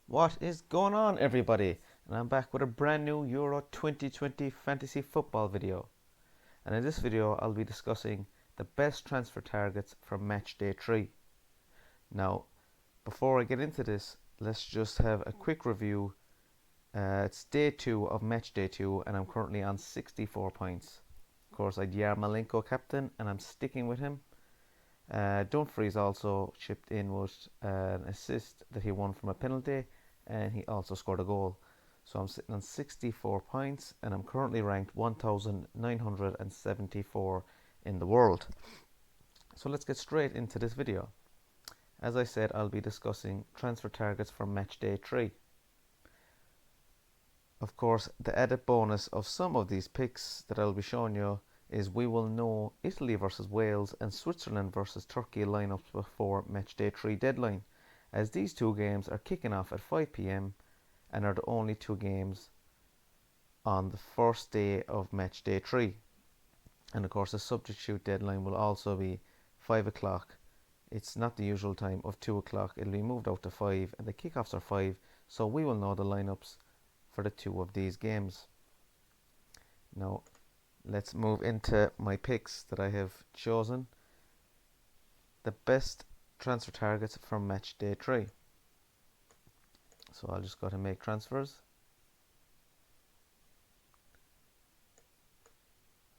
What is going on, everybody? And I'm back with a brand new Euro 2020 fantasy football video. And in this video, I'll be discussing the best transfer targets for match day 3. Now, before I get into this, let's just have a quick review. It's day 2 of match day 2, and I'm currently on 64 points. Of course, I had Yarmolenko captain, and I'm sticking with him. Dumfries also chipped in with an assist that he won from a penalty, and he also scored a goal. So I'm sitting on 64 points, and I'm currently ranked 1974 in the world. So let's get straight into this video. As I said, I'll be discussing transfer targets for match day 3. Of course, the added bonus of some of these picks that I'll be showing you is we will know Italy versus Wales and Switzerland versus Turkey lineups before match day 3 deadline, as these two games are kicking off at 5 p.m. and are the only two games on the first day of match day 3. And of course, the substitute deadline will also be 5 o'clock. It's not the usual time of 2 o'clock, it'll be moved out to 5, and the kickoffs are 5, so we will know the lineups for the two of these games. Now, let's move into my picks that I have chosen. The best transfer targets from match day 3. So I'll just go to make transfers.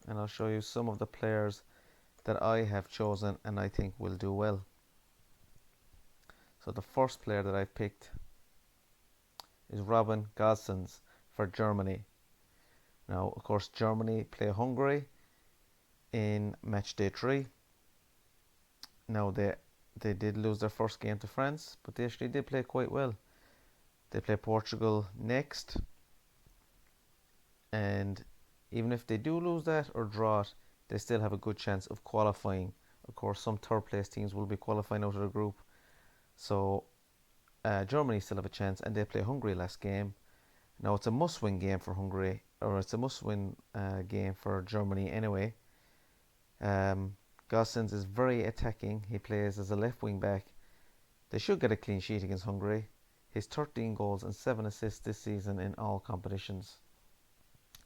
And I'll show you some of the players that I have chosen and I think will do well. So the first player that I've picked is Robin Gosens for Germany. Now, of course, Germany play Hungary in match day 3. Now, they did lose their first game to France, but they actually did play quite well. They play Portugal next, and even if they do lose that or draw it, they still have a good chance of qualifying. Of course, some third place teams will be qualifying out of the group, so Germany still have a chance, and they play Hungary last game. Now, it's a must-win game for Hungary, or it's a must-win game for Germany anyway. Gosens is very attacking. He plays as a left wing back. They should get a clean sheet against Hungary. He's 13 goals and 7 assists this season in all competitions.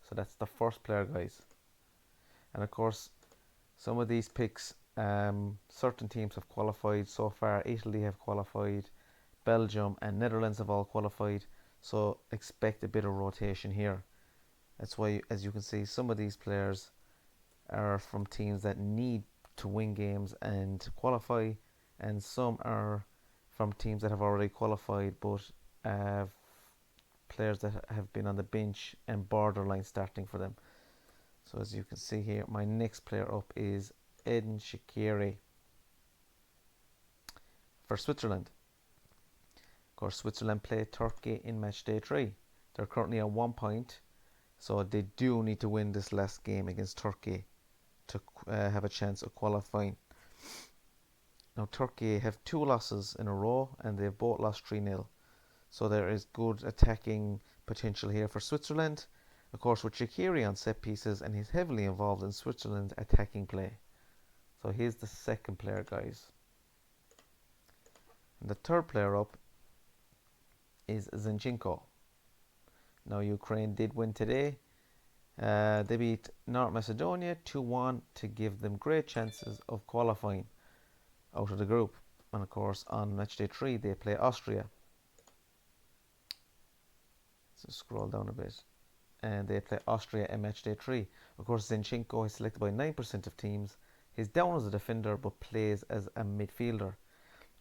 So that's the first player, guys. And of course, some of these picks, certain teams have qualified so far. Italy have qualified, Belgium and Netherlands have all qualified. So expect a bit of rotation here. That's why, as you can see, some of these players are from teams that need to win games and qualify, and some are from teams that have already qualified but players that have been on the bench and borderline starting for them. So as you can see here, my next player up is Edin Shaqiri for Switzerland. Of course, Switzerland play Turkey in match day 3. They're currently on 1 point, so they do need to win this last game against Turkey to have a chance of qualifying. Now, Turkey have 2 losses in a row, and they've both lost 3-0. So there is good attacking potential here for Switzerland. Of course, with Shaqiri on set pieces, and he's heavily involved in Switzerland's attacking play. So here's the second player, guys. And the third player up is Zinchenko. Now, Ukraine did win today. They beat North Macedonia 2-1 to give them great chances of qualifying out of the group. And of course, on match day 3, they play Austria. So scroll down a bit. And they play Austria in match day 3. Of course, Zinchenko is selected by 9% of teams. He's down as a defender but plays as a midfielder.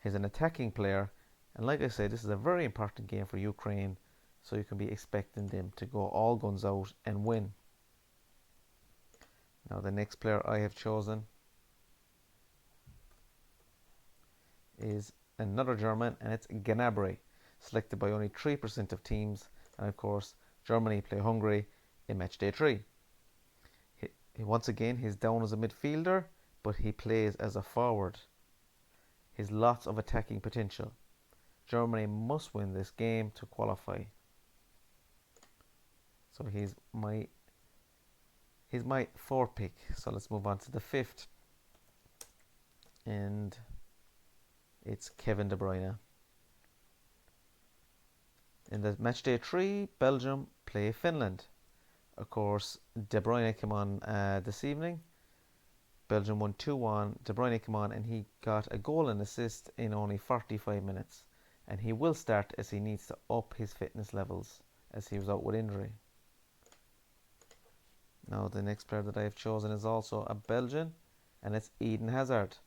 He's an attacking player. And like I said, this is a very important game for Ukraine. So you can be expecting them to go all guns out and win. Now the next player I have chosen is another German, and it's Gnabry, selected by only 3% of teams. And of course, Germany play Hungary in match day 3. Once again, he's down as a midfielder, but he plays as a forward. He's lots of attacking potential. Germany must win this game to qualify. So he's my 4th pick. So let's move on to the 5th. And it's Kevin De Bruyne. In the Matchday 3, Belgium play Finland. Of course, De Bruyne came on this evening. Belgium won 2-1. De Bruyne came on and he got a goal and assist in only 45 minutes. And he will start as he needs to up his fitness levels as he was out with injury. Now the next player that I have chosen is also a Belgian, and it's Eden Hazard.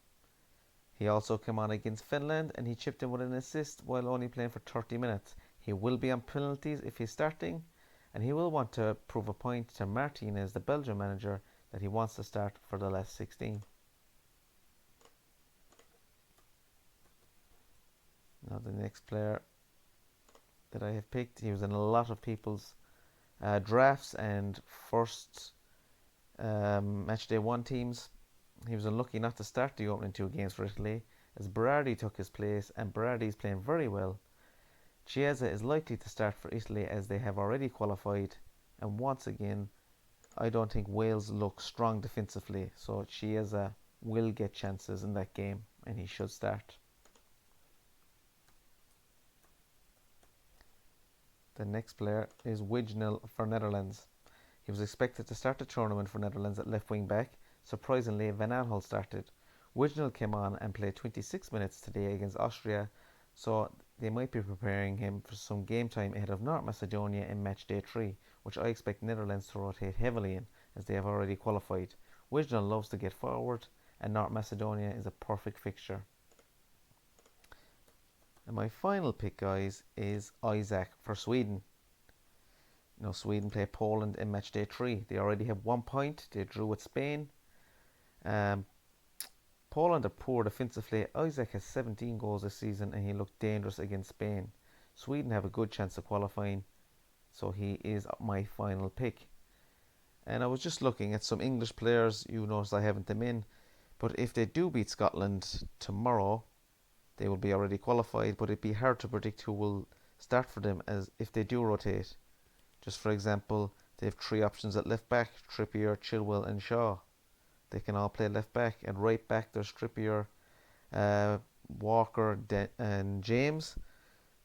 He also came on against Finland and he chipped in with an assist while only playing for 30 minutes. He will be on penalties if he's starting, and he will want to prove a point to Martinez, the Belgian manager, that he wants to start for the last 16. Now the next player that I have picked, he was in a lot of people's drafts and first Matchday 1 teams. He was unlucky not to start the opening 2 games for Italy, as Berardi took his place, and Berardi is playing very well. Chiesa is likely to start for Italy as they have already qualified, and once again I don't think Wales look strong defensively, so Chiesa will get chances in that game and he should start. The next player is Wijnal for Netherlands. He was expected to start the tournament for Netherlands at left wing back. Surprisingly, Van Aanholt started. Wijnal came on and played 26 minutes today against Austria, so they might be preparing him for some game time ahead of North Macedonia in Matchday 3, which I expect Netherlands to rotate heavily in, as they have already qualified. Wijnal loves to get forward, and North Macedonia is a perfect fixture. And my final pick, guys, is Isaac for Sweden. You know, Sweden play Poland in Matchday 3. They already have 1 point. They drew with Spain. Poland are poor defensively. Isaac has 17 goals this season and he looked dangerous against Spain. Sweden have a good chance of qualifying, so he is my final pick. And I was just looking at some English players. You notice I haven't them in, but if they do beat Scotland tomorrow, they will be already qualified, but it'd be hard to predict who will start for them as if they do rotate. Just for example, they have 3 options at left back: Trippier, Chilwell and Shaw. They can all play left back, and right back there's Trippier, Walker and James.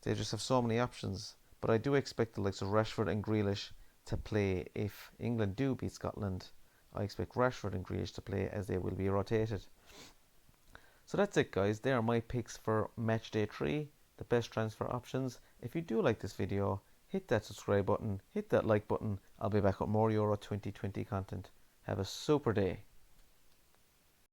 They just have so many options, but I do expect the likes of Rashford and Grealish to play if England do beat Scotland. I expect Rashford and Grealish to play as they will be rotated. So that's it, guys. They are my picks for Matchday 3, the best transfer options. If you do like this video, hit that subscribe button, hit that like button. I'll be back with more Euro 2020 content. Have a super day.